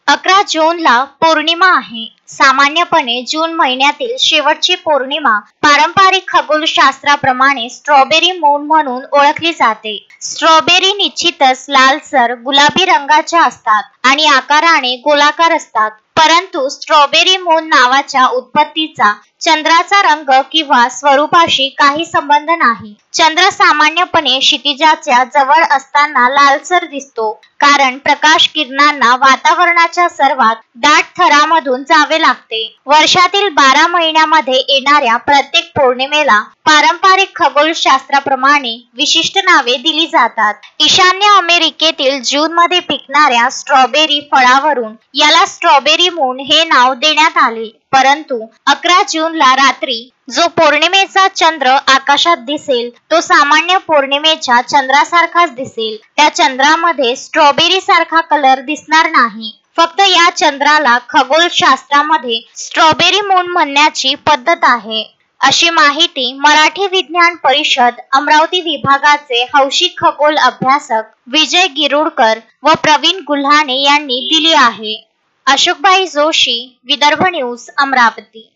11 जूनला पौर्णिमा आहे. सामान्यपणे जून महिन्यातील शेवटची पौर्णिमा पारंपरिक खगोलशास्त्राप्रमाणे स्ट्रॉबेरी मून म्हणून ओळखली जाते. स्ट्रॉबेरी निश्चितच लालसर गुलाबी रंगाच्या असतात आणि आकाराने गोलाकार असतात, परंतु स्ट्रॉबेरी मून नावाच्या उत्पत्तीचा चंद्राचा रंग किंवा स्वरूपाशी काही संबंध नाही. चंद्र सामान्यपणे क्षितिजाच्या जवळ असताना लालसर दिसतो, कारण प्रकाश किरणांना वातावरणाच्या सर्वात दाट थरामधून जावे लागते. वर्षातील 12 महिन्यामध्ये येणाऱ्या प्रत्येक पौर्णिमेला पारंपरिक खगोलशास्त्राप्रमाणे विशिष्ट नावे दिली जातात. ईशान्य अमेरिकेतील जूनमध्ये पिकणाऱ्या स्ट्रॉबेरी फळावरून याला स्ट्रॉबेरी मून हे नाव देण्यात आले. परंतु 11 जूनला रात्री जो पौर्णिमेचा चंद्र आकाशात दिसेल तो सामान्य पौर्णिमेच्या चंद्रासारखाच दिसेल. त्या चंद्रामध्ये स्ट्रॉबेरी सारखा कलर दिसणार नाही. फक्त या चंद्राला खगोलशास्त्रामध्ये स्ट्रॉबेरी मून म्हणण्याची पद्धत आहे, अशी माहिती मराठी विज्ञान परिषद अमरावती विभागाचे हौशी खगोल अभ्यासक विजय गिरुडकर व प्रवीण गुल्हाने यांनी दिली आहे. अशोकभाई जोशी, विदर्भ न्यूज, अमरावती.